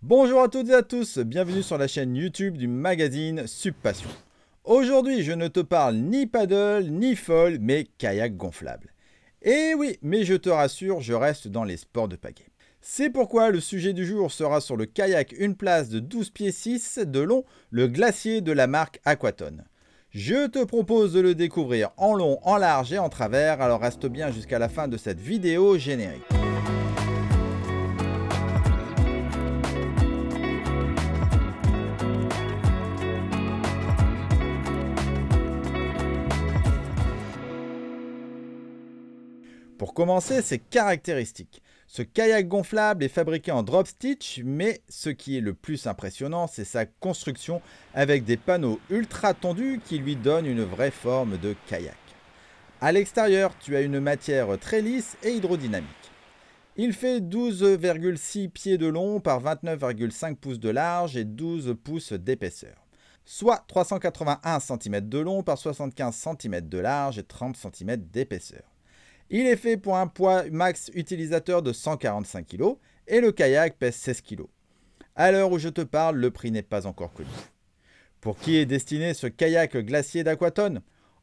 Bonjour à toutes et à tous, bienvenue sur la chaîne YouTube du magazine Subpassion. Aujourd'hui, je ne te parle ni paddle, ni foil, mais kayak gonflable. Et oui, mais je te rassure, je reste dans les sports de pagaie. C'est pourquoi le sujet du jour sera sur le kayak une place de 12 pieds 6 de long, le glacier de la marque Aquaton. Je te propose de le découvrir en long, en large et en travers, alors reste bien jusqu'à la fin de cette vidéo générique. Pour commencer, ses caractéristiques. Ce kayak gonflable est fabriqué en drop stitch, mais ce qui est le plus impressionnant, c'est sa construction avec des panneaux ultra tendus qui lui donnent une vraie forme de kayak. À l'extérieur, tu as une matière très lisse et hydrodynamique. Il fait 12,6 pieds de long par 29,5 pouces de large et 12 pouces d'épaisseur, soit 381 cm de long par 75 cm de large et 30 cm d'épaisseur. Il est fait pour un poids max utilisateur de 145 kg et le kayak pèse 16 kg. À l'heure où je te parle, le prix n'est pas encore connu. Pour qui est destiné ce kayak glacier d'Aquaton?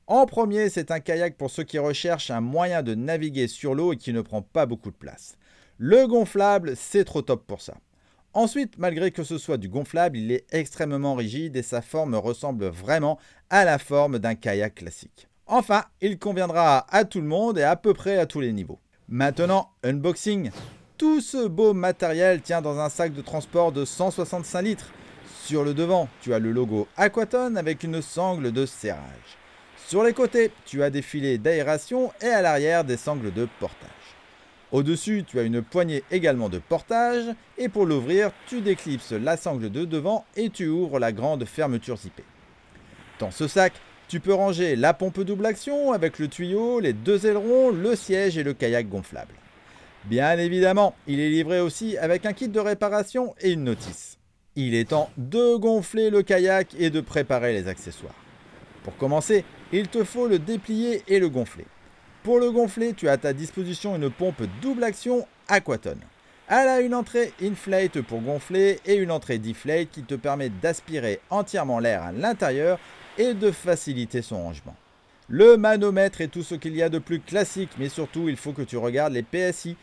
En premier, c'est un kayak pour ceux qui recherchent un moyen de naviguer sur l'eau et qui ne prend pas beaucoup de place. Le gonflable, c'est trop top pour ça. Ensuite, malgré que ce soit du gonflable, il est extrêmement rigide et sa forme ressemble vraiment à la forme d'un kayak classique. Enfin, il conviendra à tout le monde et à peu près à tous les niveaux. Maintenant, unboxing. Tout ce beau matériel tient dans un sac de transport de 165 litres. Sur le devant, tu as le logo Aquaton avec une sangle de serrage. Sur les côtés, tu as des filets d'aération et à l'arrière des sangles de portage. Au-dessus, tu as une poignée également de portage et pour l'ouvrir, tu déclipses la sangle de devant et tu ouvres la grande fermeture zippée. Dans ce sac, tu peux ranger la pompe double action avec le tuyau, les deux ailerons, le siège et le kayak gonflable. Bien évidemment, il est livré aussi avec un kit de réparation et une notice. Il est temps de gonfler le kayak et de préparer les accessoires. Pour commencer, il te faut le déplier et le gonfler. Pour le gonfler, tu as à ta disposition une pompe double action Aquaton. Elle a une entrée inflate pour gonfler et une entrée deflate qui te permet d'aspirer entièrement l'air à l'intérieur et de faciliter son rangement. Le manomètre est tout ce qu'il y a de plus classique, mais surtout il faut que tu regardes les PSI.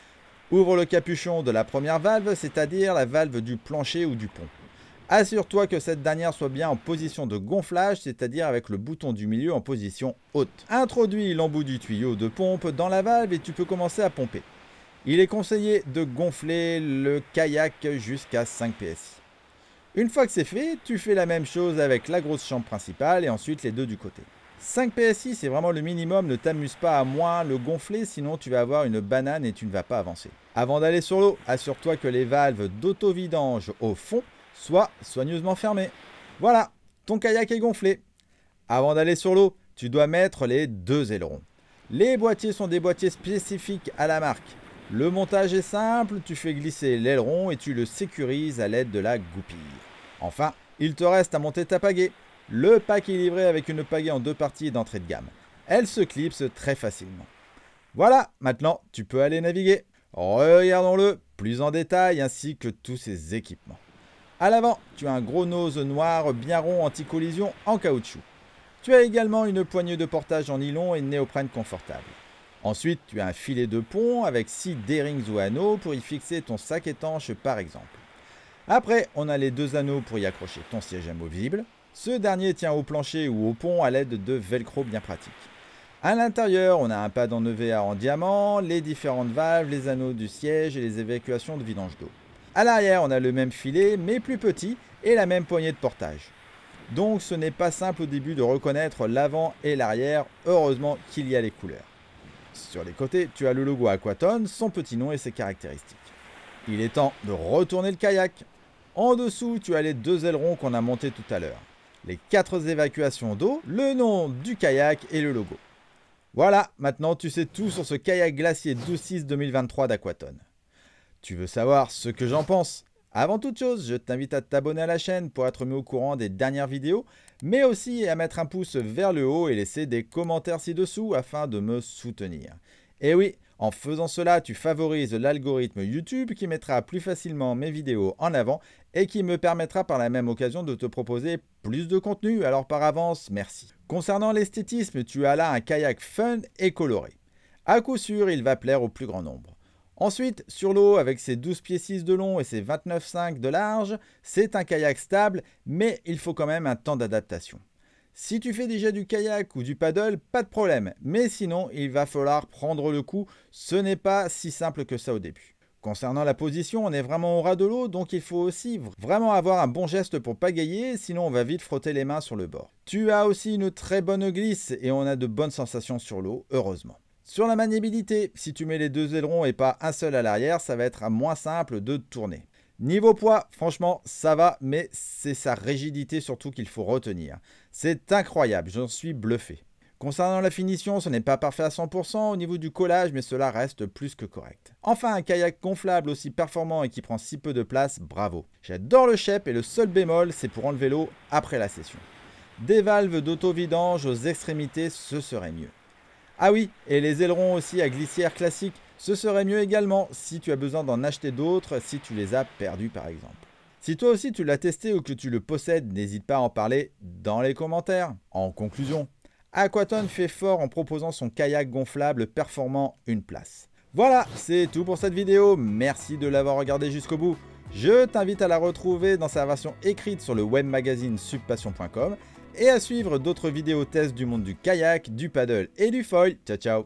Ouvre le capuchon de la première valve, c'est-à-dire la valve du plancher ou du pont. Assure-toi que cette dernière soit bien en position de gonflage, c'est-à-dire avec le bouton du milieu en position haute. Introduis l'embout du tuyau de pompe dans la valve et tu peux commencer à pomper. Il est conseillé de gonfler le kayak jusqu'à 5 PSI. Une fois que c'est fait, tu fais la même chose avec la grosse chambre principale et ensuite les deux du côté. 5 PSI, c'est vraiment le minimum, ne t'amuse pas à moins le gonfler, sinon tu vas avoir une banane et tu ne vas pas avancer. Avant d'aller sur l'eau, assure-toi que les valves d'auto-vidange au fond soient soigneusement fermées. Voilà, ton kayak est gonflé. Avant d'aller sur l'eau, tu dois mettre les deux ailerons. Les boîtiers sont des boîtiers spécifiques à la marque. Le montage est simple, tu fais glisser l'aileron et tu le sécurises à l'aide de la goupille. Enfin, il te reste à monter ta pagaie. Le pack est livré avec une pagaie en deux parties d'entrée de gamme. Elle se clipse très facilement. Voilà, maintenant tu peux aller naviguer. Regardons-le plus en détail ainsi que tous ses équipements. À l'avant, tu as un gros nose noir bien rond anti-collision en caoutchouc. Tu as également une poignée de portage en nylon et néoprène confortable. Ensuite, tu as un filet de pont avec 6 D-rings ou anneaux pour y fixer ton sac étanche par exemple. Après, on a les deux anneaux pour y accrocher ton siège amovible. Ce dernier tient au plancher ou au pont à l'aide de velcro bien pratique. À l'intérieur, on a un pad en EVA en diamant, les différentes valves, les anneaux du siège et les évacuations de vidange d'eau. À l'arrière, on a le même filet mais plus petit et la même poignée de portage. Donc ce n'est pas simple au début de reconnaître l'avant et l'arrière, heureusement qu'il y a les couleurs. Sur les côtés, tu as le logo Aquaton, son petit nom et ses caractéristiques. Il est temps de retourner le kayak. En dessous, tu as les deux ailerons qu'on a montés tout à l'heure. Les 4 évacuations d'eau, le nom du kayak et le logo. Voilà, maintenant tu sais tout sur ce kayak glacier 12-6 2023 d'Aquaton. Tu veux savoir ce que j'en pense? Avant toute chose, je t'invite à t'abonner à la chaîne pour être mis au courant des dernières vidéos, mais aussi à mettre un pouce vers le haut et laisser des commentaires ci-dessous afin de me soutenir. Et oui, En faisant cela, tu favorises l'algorithme YouTube qui mettra plus facilement mes vidéos en avant et qui me permettra par la même occasion de te proposer plus de contenu. Alors par avance, merci. Concernant l'esthétisme, tu as là un kayak fun et coloré. À coup sûr, il va plaire au plus grand nombre. Ensuite, sur l'eau, avec ses 12 pieds 6 de long et ses 29,5 de large, c'est un kayak stable, mais il faut quand même un temps d'adaptation. Si tu fais déjà du kayak ou du paddle, pas de problème, mais sinon, il va falloir prendre le coup, ce n'est pas si simple que ça au début. Concernant la position, on est vraiment au ras de l'eau, donc il faut aussi vraiment avoir un bon geste pour pagayer, sinon on va vite frotter les mains sur le bord. Tu as aussi une très bonne glisse et on a de bonnes sensations sur l'eau, heureusement. Sur la maniabilité, si tu mets les deux ailerons et pas un seul à l'arrière, ça va être moins simple de tourner. Niveau poids, franchement, ça va, mais c'est sa rigidité surtout qu'il faut retenir. C'est incroyable, j'en suis bluffé. Concernant la finition, ce n'est pas parfait à 100% au niveau du collage, mais cela reste plus que correct. Enfin, un kayak gonflable aussi performant et qui prend si peu de place, bravo. J'adore le Shep et le seul bémol, c'est pour enlever l'eau après la session. Des valves d'auto-vidange aux extrémités, ce serait mieux. Ah oui, et les ailerons aussi à glissière classique, ce serait mieux également si tu as besoin d'en acheter d'autres, si tu les as perdus par exemple. Si toi aussi tu l'as testé ou que tu le possèdes, n'hésite pas à en parler dans les commentaires. En conclusion, Aquatone fait fort en proposant son kayak gonflable performant une place. Voilà, c'est tout pour cette vidéo, merci de l'avoir regardé jusqu'au bout. Je t'invite à la retrouver dans sa version écrite sur le web magazine subpassion.com et à suivre d'autres vidéos tests du monde du kayak, du paddle et du foil. Ciao ciao.